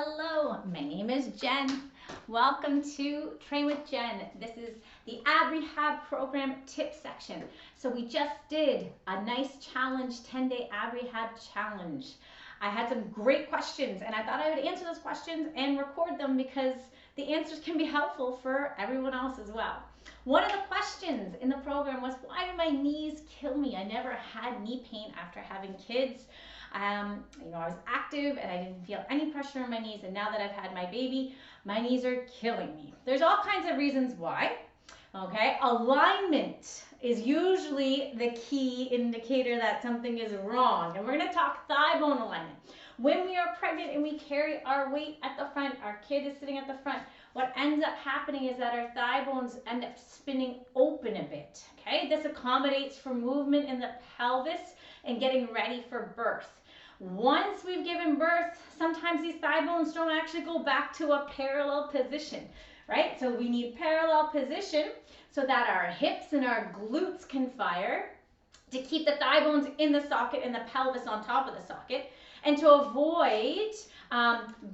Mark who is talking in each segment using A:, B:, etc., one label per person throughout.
A: Hello, my name is Jen. Welcome to Train with Jen. This is the ab rehab program tip section. So we just did a nice challenge, 10-day ab rehab challenge. I had some great questions and I thought I would answer those questions and record them because the answers can be helpful for everyone else as well. One of the questions in the program was, why do my knees kill me? I never had knee pain after having kids. I was active and I didn't feel any pressure on my knees, and now that I've had my baby, my knees are killing me. There's all kinds of reasons why. Okay, alignment is usually the key indicator that something is wrong, and we're going to talk thigh bone alignment. When we are pregnant and we carry our weight at the front, our kid is sitting at the front, what ends up happening is that our thigh bones end up spinning open a bit. Okay, this accommodates for movement in the pelvis and getting ready for birth. Once we've given birth, sometimes these thigh bones don't actually go back to a parallel position, right? So we need parallel position so that our hips and our glutes can fire, to keep the thigh bones in the socket and the pelvis on top of the socket, and to avoid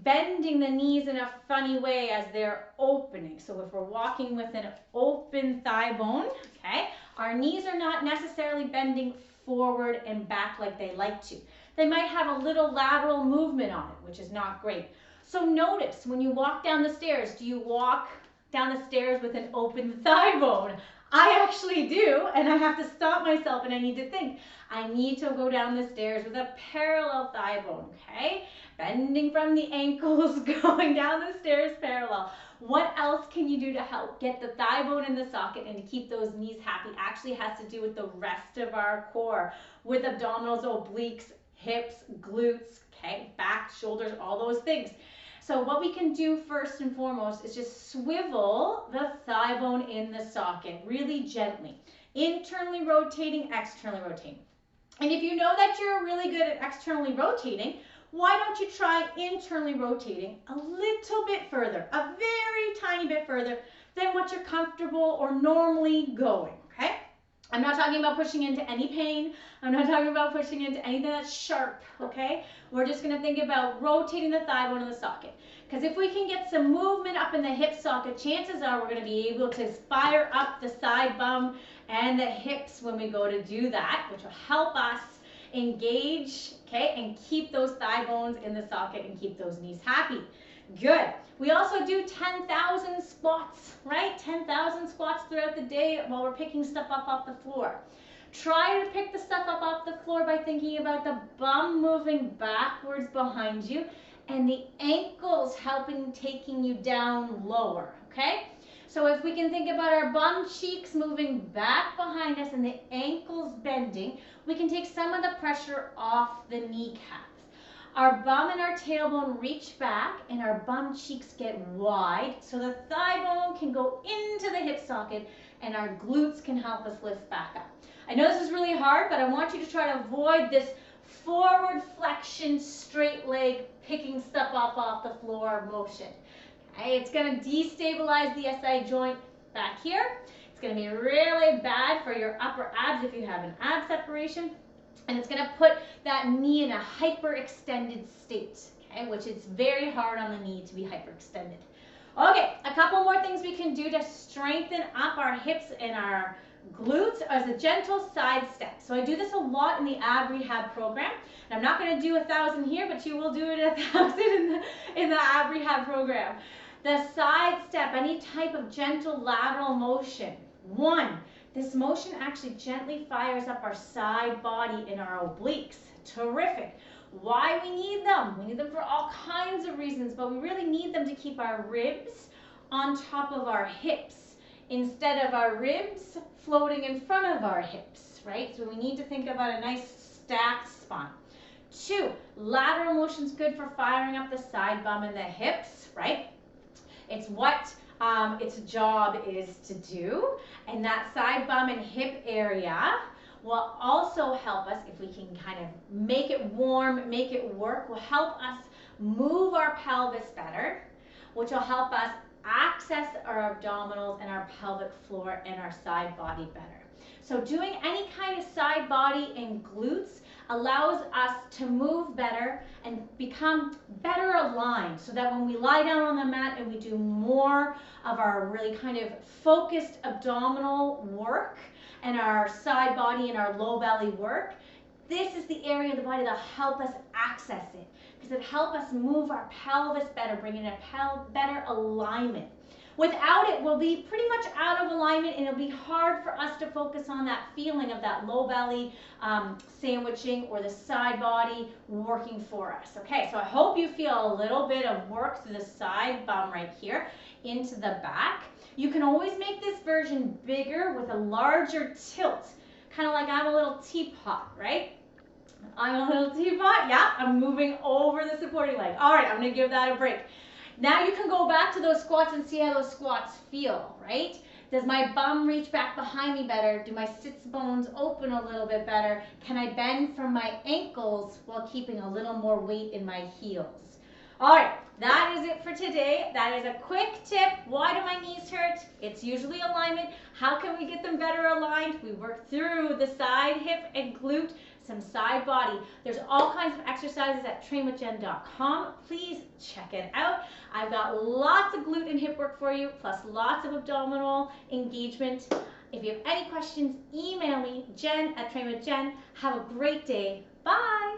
A: bending the knees in a funny way as they're opening. So if we're walking with an open thigh bone, okay, our knees are not necessarily bending forward and back like they like to. They might have a little lateral movement on it, which is not great. So notice when you walk down the stairs, do you walk down the stairs with an open thigh bone? I actually do, and I have to stop myself and I need to think. I need to go down the stairs with a parallel thigh bone, okay? Bending from the ankles, going down the stairs parallel. What else can you do to help get the thigh bone in the socket and to keep those knees happy? Actually has to do with the rest of our core, with abdominals, obliques, hips, glutes, okay, back, shoulders, all those things. So what we can do first and foremost is just swivel the thigh bone in the socket really gently, internally rotating, externally rotating. And if you know that you're really good at externally rotating, why don't you try internally rotating a little bit further, a very tiny bit further than what you're comfortable or normally going, okay? I'm not talking about pushing into any pain. I'm not talking about pushing into anything that's sharp, okay? We're just gonna think about rotating the thigh bone in the socket. Because if we can get some movement up in the hip socket, chances are we're gonna be able to fire up the side bum and the hips when we go to do that, which will help us engage, okay, and keep those thigh bones in the socket and keep those knees happy. Good. We also do 10,000 squats, right? 10,000 squats throughout the day while we're picking stuff up off the floor. Try to pick the stuff up off the floor by thinking about the bum moving backwards behind you and the ankles helping taking you down lower, okay? So if we can think about our bum cheeks moving back behind us and the ankles bending, we can take some of the pressure off the kneecaps. Our bum and our tailbone reach back and our bum cheeks get wide so the thigh bone can go into the hip socket and our glutes can help us lift back up. I know this is really hard, but I want you to try to avoid this forward flexion, straight leg, picking stuff up off the floor motion. Okay, it's going to destabilize the SI joint back here. It's going to be really bad for your upper abs if you have an ab separation. And it's going to put that knee in a hyperextended state, okay, which is very hard on the knee to be hyperextended. Okay, a couple more things we can do to strengthen up our hips and our glutes as a gentle side step. So I do this a lot in the ab rehab program. And I'm not going to do 1,000 here, but you will do it 1,000 in the ab rehab program. The side step, any type of gentle lateral motion. One, this motion actually gently fires up our side body and our obliques. Terrific. Why we need them? We need them for all kinds of reasons, but we really need them to keep our ribs on top of our hips instead of our ribs floating in front of our hips, right? So we need to think about a nice stacked spine. Two, lateral motion is good for firing up the side bum and the hips, right? It's what its job is to do, and that side bum and hip area will also help us, if we can kind of make it warm, make it work, will help us move our pelvis better, which will help us access our abdominals and our pelvic floor and our side body better. So doing any kind of side body and glutes allows us to move better and become better aligned so that when we lie down on the mat and we do more of our really kind of focused abdominal work and our side body and our low belly work, this is the area of the body that'll help us access it because it helps us move our pelvis better, bring in a better alignment. Without it, we'll be pretty much out of alignment and it'll be hard for us to focus on that feeling of that low belly sandwiching or the side body working for us. Okay, so I hope you feel a little bit of work through the side bum right here into the back. You can always make this version bigger with a larger tilt, kind of like I'm a little teapot, right? I'm a little teapot, yeah, I'm moving over the supporting leg. All right, I'm gonna give that a break. Now you can go back to those squats and see how those squats feel, right? Does my bum reach back behind me better? Do my sits bones open a little bit better? Can I bend from my ankles while keeping a little more weight in my heels? All right, that is it for today. That is a quick tip. Why do my knees hurt? It's usually alignment. How can we get them better aligned? We work through the side hip and glute, some side body. There's all kinds of exercises at trainwithjen.com. Please check it out. I've got lots of glute and hip work for you, plus lots of abdominal engagement. If you have any questions, email me, Jen at trainwithjen. Have a great day. Bye.